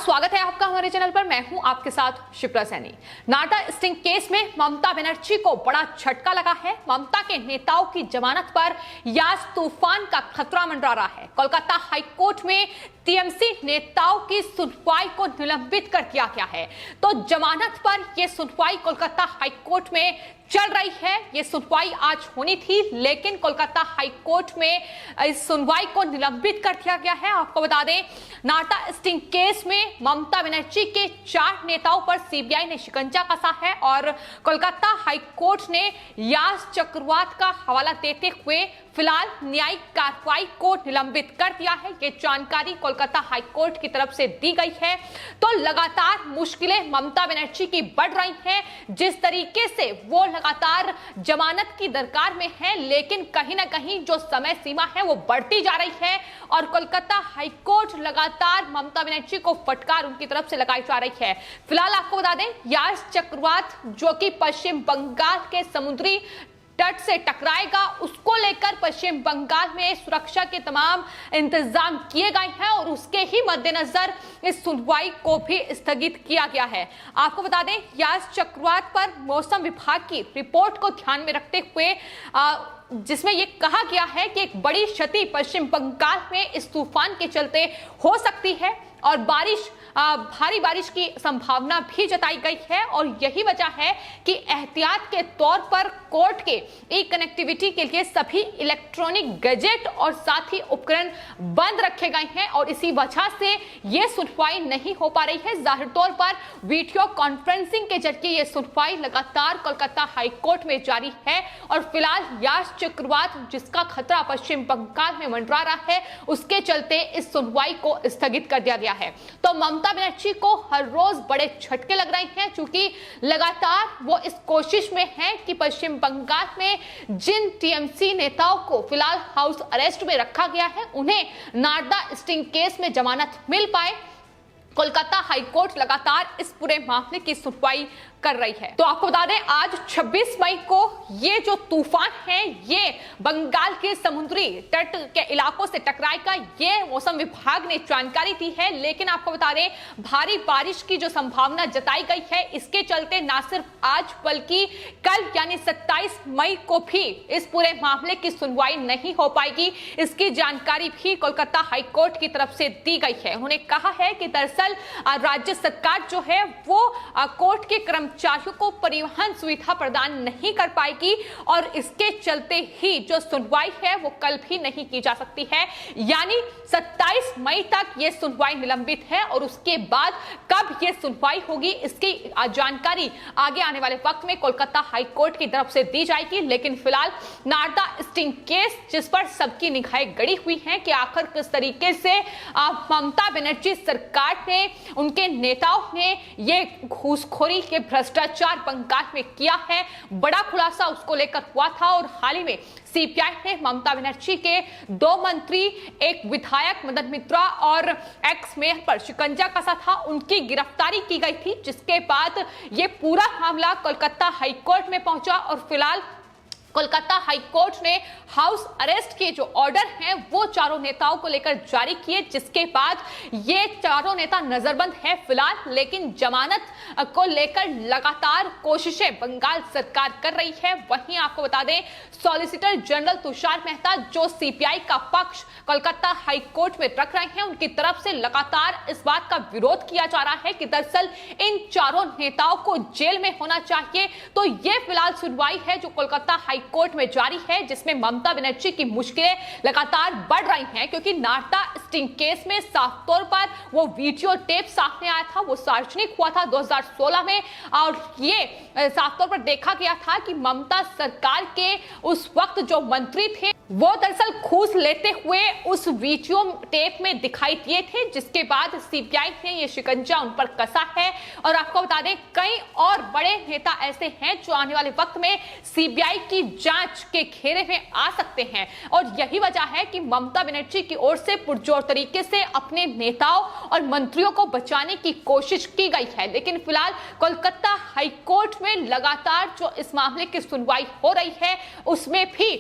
स्वागत है आपका हमारे चैनल पर। मैं हूं आपके साथ शिप्रा सैनी। नाटा स्टिंग केस में ममता बनर्जी को बड़ा झटका लगा है। ममता के नेताओं की जमानत पर यास तूफान का खतरा मंडरा रहा है। कोलकाता हाईकोर्ट में टीएमसी नेताओं की सुनवाई को निलंबित कर दिया गया है। तो जमानत पर यह सुनवाई कोलकाता हाईकोर्ट में चल रही है। यह सुनवाई आज होनी थी, लेकिन कोलकाता हाईकोर्ट में इस सुनवाई को निलंबित कर दिया गया है। आपको बता दें, नाटा स्टिंग केस में ममता बनर्जी के 4 नेताओं पर सीबीआई ने शिकंजा कसा है और कोलकाता हाईकोर्ट ने यास चक्रवात का हवाला देते हुए फिलहाल न्यायिक कार्रवाई को निलंबित कर दिया है। ये जानकारी कोलकाता हाईकोर्ट की तरफ से दी गई है। तो लगातार मुश्किलें ममता बनर्जी की बढ़ रही हैं। जिस तरीके से वो लगातार जमानत की दरकार में है, लेकिन कहीं ना कहीं जो समय सीमा है वो बढ़ती जा रही है और कोलकाता हाईकोर्ट लगातार ममता बनर्जी को फटकार उनकी तरफ से लगाई जा रही है। फिलहाल आपको बता दें, यास चक्रवात जो कि पश्चिम बंगाल के समुद्री तट से टकराएगा, उसको लेकर पश्चिम बंगाल में सुरक्षा के तमाम इंतजाम किए गए हैं और उसके ही मद्देनजर इस सुनवाई को भी स्थगित किया गया है। आपको बता दें, यास चक्रवात पर मौसम विभाग की रिपोर्ट को ध्यान में रखते हुए जिसमें यह कहा गया है कि एक बड़ी क्षति पश्चिम बंगाल में इस तूफान के चलते हो सकती है और भारी बारिश की संभावना भी जताई गई है और यही वजह है कि एहतियात के तौर पर कोर्ट के ई कनेक्टिविटी के लिए सभी इलेक्ट्रॉनिक गैजेट और साथ ही उपकरण बंद रखे गए हैं और इसी वजह से यह सुनवाई नहीं हो पा रही है। जाहिर तौर पर वीडियो कॉन्फ्रेंसिंग के जरिए यह सुनवाई लगातार कोलकाता हाईकोर्ट में जारी है और फिलहाल यास चक्रवात जिसका खतरा पश्चिम बंगाल में मंडरा रहा है, उसके चलते इस सुनवाई को स्थगित कर दिया गया है। तो ममता बनर्जी को हर रोज बड़े झटके लग रहे हैं, क्योंकि लगातार वो इस कोशिश में है कि पश्चिम बंगाल में जिन टीएमसी नेताओं को फिलहाल हाउस अरेस्ट में रखा गया है, उन्हें नाटा स्टिंग केस में जमानत मिल पाए। कोलकाता हाईकोर्ट लगातार इस पूरे मामले की सुनवाई कर रही है। तो आपको बता दें, आज 26 मई को ये जो तूफान है ये बंगाल के समुद्री तट के इलाकों से टकराएगा, ये मौसम विभाग ने जानकारी दी है। लेकिन आपको बता दें, भारी बारिश की जो संभावना जताई गई है, इसके चलते ना सिर्फ आज बल्कि कल यानी 27 मई को भी इस पूरे मामले की सुनवाई नहीं हो पाएगी। इसकी जानकारी भी कोलकाता हाईकोर्ट की तरफ से दी गई है। उन्होंने कहा है कि दरअसल राज्य सरकार जो है वो कोर्ट के कर्मचारियों को परिवहन सुविधा प्रदान नहीं कर पाएगी और इसके चलते ही जो सुनवाई है वो कल भी नहीं की जा सकती है। यानी 27 मई तक ये सुनवाई निलंबित है और उसके बाद कब ये सुनवाई होगी इसकी जानकारी आगे आने वाले वक्त में कोलकाता हाईकोर्ट की तरफ से दी जाएगी। लेकिन फिलहाल नाटा स्टिंग केस जिस पर सबकी निगाहें गड़ी हुई हैं कि आखिर किस तरीके से ममता बनर्जी सरकार ने, उनके नेताओं ने ये घूसखोरी के भ्रष्टाचार बंगाल में किया है, बड़ा खुलासा उसको लेकर हुआ था और हाल ही में सीबीआई ने ममता बनर्जी के 2 मंत्री, एक विधायक मदन मित्रा और एक्स मेयर पर शिकंजा कसा था, उनकी गिरफ्तारी की गई थी, जिसके बाद ये पूरा मामला कोलकाता हाईकोर्ट में पहुंचा और फिलहाल कोलकाता हाईकोर्ट ने हाउस अरेस्ट के जो ऑर्डर हैं वो चारों नेताओं को लेकर जारी किए, जिसके बाद ये चारों नेता नजरबंद है फिलहाल। लेकिन जमानत को लेकर लगातार कोशिशें बंगाल सरकार कर रही है। वहीं आपको बता दें, सॉलिसिटर जनरल तुषार मेहता जो सीबीआई का पक्ष कोलकाता हाईकोर्ट में रख रहे हैं, उनकी तरफ से लगातार इस बात का विरोध किया जा रहा है कि दरअसल इन चारों नेताओं को जेल में होना चाहिए। तो ये फिलहाल सुनवाई है जो कोलकाता कोर्ट में जारी है, जिसमें ममता बनर्जी की मुश्किलें लगातार बढ़ रही हैं, क्योंकि नाटा स्टिंग केस में साफ तौर पर वो वीडियो टेप सामने आया था, वो सार्वजनिक हुआ था 2016 में और ये साफ तौर पर देखा गया था कि ममता सरकार के उस वक्त जो मंत्री थे वो दरअसल घूस लेते हुए उस वीडियो टेप में दिखाई दिए थे, जिसके बाद सीबीआई ने ये शिकंजा उन पर कसा है। और आपको बता दें, कई और बड़े नेता ऐसे हैं जो आने वाले वक्त में सीबीआई की जांच के घेरे में आ सकते हैं और यही वजह है कि ममता बनर्जी की ओर से पुरजोर तरीके से अपने नेताओं और मंत्रियों को बचाने की कोशिश की गई है। लेकिन फिलहाल कोलकाता हाईकोर्ट में लगातार जो इस मामले की सुनवाई हो रही है, उसमें भी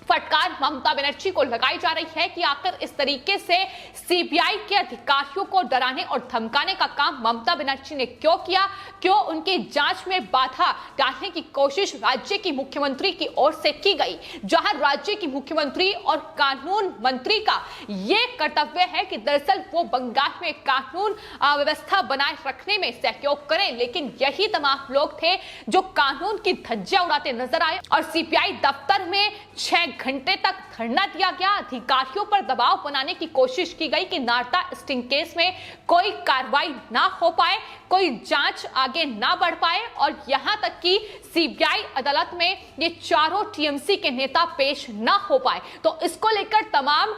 फटकार ममता बनर्जी को लगाई जा रही है कि आखिर इस तरीके से सीबीआई के अधिकारियों को डराने और धमकाने का काम ममता बनर्जी ने क्यों किया, क्यों उनकी जांच में बाधा डालने की कोशिश राज्य की मुख्यमंत्री की ओर से की गई, जहां राज्य की मुख्यमंत्री और कानून मंत्री का यह कर्तव्य है कि दरअसल वो बंगाल में कानून व्यवस्था बनाए रखने में सहयोग करें, लेकिन यही तमाम लोग थे जो कानून की धज्जियां उड़ाते नजर आए और सीबीआई दफ्तर में 6 घंटे तक धरना दिया गया। अधिकारियों पर दबाव बनाने की कोशिश की गई कि नारदा स्टिंग केस में कोई कार्रवाई ना हो पाए, कोई जांच आगे ना बढ़ पाए और यहां तक कि सीबीआई अदालत में ये चारों टीएमसी के नेता पेश ना हो पाए। तो इसको लेकर तमाम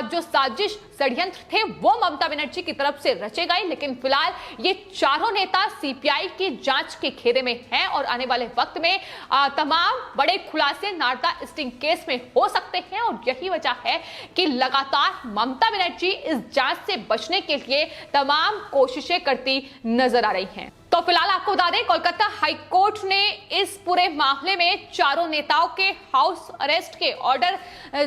जो साजिश षड्यंत्र थे वो ममता बनर्जी की तरफ से रचे गए, लेकिन फिलहाल ये चारों नेता सीबीआई की जांच के घेरे में हैं और आने वाले वक्त में तमाम बड़े खुलासे नारदा स्टिंग केस में हो सकते हैं और यही वजह है कि लगातार ममता बनर्जी इस जांच से बचने के लिए तमाम कोशिशें करती नजर आ रही हैं। तो फिलहाल आपको बता दें, कोलकाता हाईकोर्ट ने इस पूरे मामले में चारों नेताओं के हाउस अरेस्ट के ऑर्डर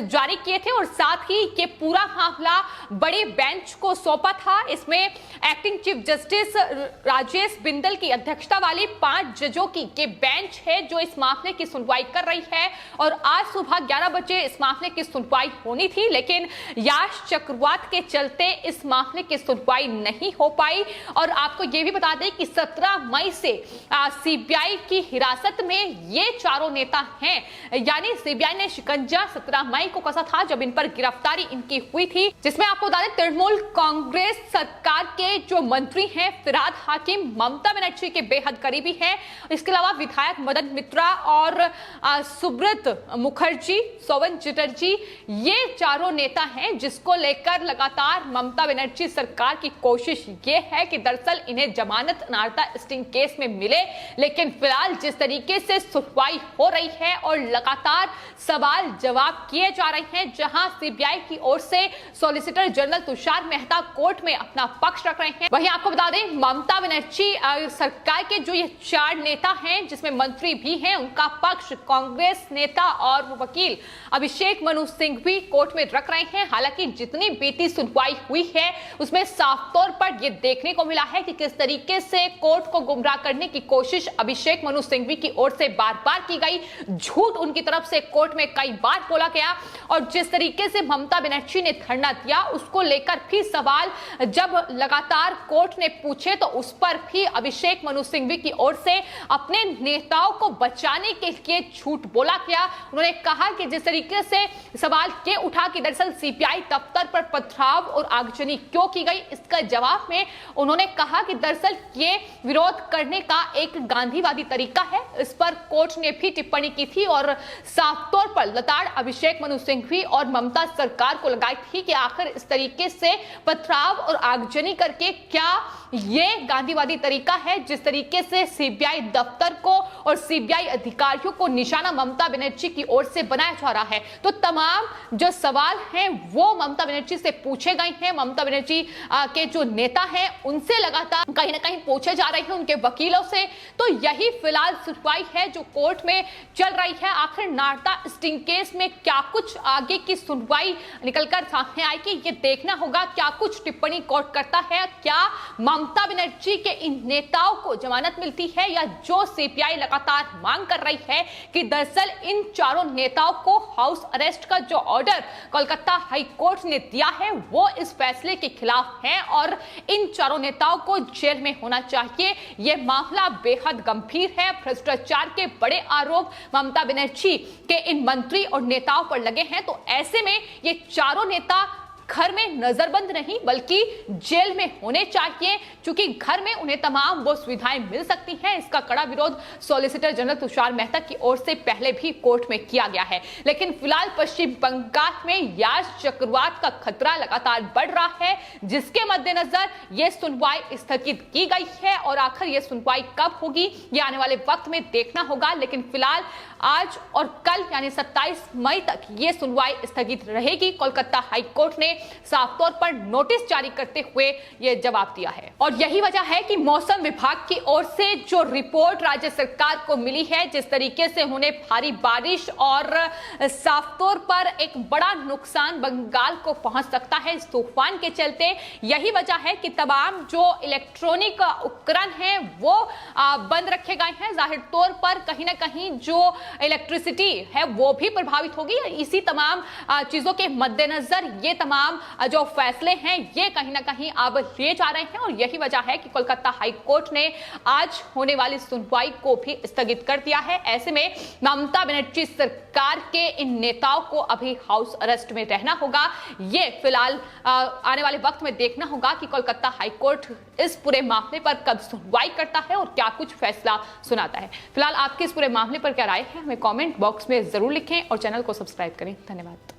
जारी किए थे और साथ ही ये पूरा मामला बड़ी बेंच को सौंपा था। इसमें acting chief justice Rajesh Bindal की अध्यक्षता वाली 5 जजों की ये बेंच है जो इस मामले की सुनवाई कर रही है और आज सुबह 11 बजे इस मामले की सुनवाई होनी थी, लेकिन याश चक्रवात के चलते इस मामले की सुनवाई नहीं हो पाई। और आपको ये भी बता दें कि 17 मई से सीबीआई की हिरासत में ये चारों नेता हैं, यानी सीबीआई ने शिकंजा 17 मई को कसा था जब इन पर गिरफ्तारी इनकी हुई थी, जिसमें आपको बता दें तृणमूल कांग्रेस सरकार के जो मंत्री हैं फिरहाद हाकिम ममता बनर्जी के बेहद करीबी हैं। इसके अलावा विधायक मदन मित्रा और सुब्रत मुखर्जी, सोवन चटर्जी, ये चारों नेता हैं जिसको लेकर लगातार ममता बनर्जी सरकार की कोशिश ये है कि दरअसल इन्हें जमानत नारदा स्टिंग केस में मिले। लेकिन फिलहाल जिस तरीके से सुनवाई हो रही है और लगातार सवाल जवाब किए जा रहे हैं, जहां सीबीआई की ओर से solicitor general Tushar Mehta court में अपना पक्ष रख रहे हैं, वहीं आपको बता दें ममता बनर्जी सरकार के जो ये 4 नेता हैं जिसमें मंत्री भी हैं, उनका पक्ष कांग्रेस नेता और वकील अभिषेक मनु सिंह भी कोर्ट में रख रहे हैं। हालांकि जितनी बीती सुनवाई हुई है उसमें साफ तौर पर यह देखने को मिला है कि किस तरीके से कोर्ट को गुमराह करने की कोशिश अभिषेक मनु सिंघवी की ओर से बार बार की गई, झूठ उनकी तरफ से कोर्ट में कई बार बोला गया और जिस तरीके से ममता बनर्जी ने धरना दिया उसको लेकर भी सवाल जब लगातार कोर्ट ने पूछे तो उस पर भी अभिषेक मनु सिंघवी की ओर से अपने नेताओं को बचाने के लिए झूठ बोला गया। उन्होंने कहा कि जिस तरीके से सवाल के उठा कि दरअसल सीबीआई दफ्तर पर पथराव और आगजनी क्यों की गई, इसका जवाब में उन्होंने कहा कि दरअसल ये विरोध करने का एक गांधीवादी तरीका है। इस पर कोर्ट ने भी टिप्पणी की थी और साफ तौर पर लताड़ अभिषेक मनु सिंघवी और ममता सरकार को लगाई थी कि आखिर इस तरीके से पथराव और आगजनी करके क्या ये गांधीवादी तरीका है जिस तरीके से सीबीआई दफ्तर को और सीबीआई अधिकारियों को निशाना ममता बनर्जी की ओर से बनाया जा रहा है। तो तमाम जो सवाल हैं वो ममता बनर्जी से पूछे गए हैं। ममता बनर्जी के जो नेता हैं उनसे लगातार कहीं ना कहीं पूछे जा रहे हैं, उनके वकीलों से। तो यही फिलहाल सुनवाई है जो कोर्ट में चल रही है। आखिर नारदा स्टिंग केस में क्या कुछ आगे की सुनवाई निकलकर सामने आएगी, ये देखना होगा। क्या कुछ टिप्पणी कोर्ट करता है, क्या ममता बनर्जी के इन नेताओं को जमानत मिलती है, या जो सीबीआई लगातार मांग कर रही है कि दरअसल इन चारों नेताओं को हाउस अरेस्ट का जो ऑर्डर कोलकाता हाई कोर्ट ने दिया है वो इस फैसले के खिलाफ है और इन चारों नेताओं को जेल में होना चाहिए। यह मामला बेहद गंभीर है। भ्रष्टाचार के बड़े आरोप ममता बनर्जी के इन मंत्री और नेताओं पर लगे हैं, तो ऐसे में ये चारों नेता घर में नजरबंद नहीं बल्कि जेल में होने चाहिए, क्योंकि घर में उन्हें तमाम वो सुविधाएं मिल सकती हैं। इसका कड़ा विरोध सॉलिसिटर जनरल तुषार मेहता की ओर से पहले भी कोर्ट में किया गया है। लेकिन फिलहाल पश्चिम बंगाल में याश चक्रवात का खतरा लगातार बढ़ रहा है, जिसके मद्देनजर यह सुनवाई स्थगित की गई है और आखिर यह सुनवाई कब होगी ये आने वाले वक्त में देखना होगा। लेकिन फिलहाल आज और कल यानी 27 मई तक यह सुनवाई स्थगित रहेगी। कोलकाता हाईकोर्ट ने साफ तौर पर नोटिस जारी करते हुए यह जवाब दिया है। और यही वजह है कि मौसम विभाग की ओर से जो रिपोर्ट राज्य सरकार को मिली है, जिस तरीके से उन्हें भारी बारिश और साफ तौर पर एक बड़ा नुकसान बंगाल को पहुंच सकता है इस तूफान के चलते, यही वजह है कि तमाम जो इलेक्ट्रॉनिक उपकरण हैं वो बंद रखे गए हैं। जाहिर तौर पर कहीं ना कहीं जो इलेक्ट्रिसिटी है वो भी प्रभावित होगी। इसी तमाम चीजों के मद्देनजर ये तमाम जो फैसले हैं ये कहीं ना कहीं अब लिए जा रहे हैं, और यही वजह है कि कोलकाता हाई कोर्ट ने आज होने वाली सुनवाई को भी स्थगित कर दिया है। ऐसे में ममता बनर्जी सरकार के इन नेताओं को अभी हाउस अरेस्ट में रहना होगा। ये फिलहाल आने वाले वक्त में देखना होगा कि कोलकाता हाई कोर्ट इस पूरे मामले पर कब सुनवाई करता है और क्या कुछ फैसला सुनाता है। फिलहाल आपके इस पूरे मामले पर क्या राय है हमें कमेंट बॉक्स में जरूर लिखें और चैनल को सब्सक्राइब करें। धन्यवाद।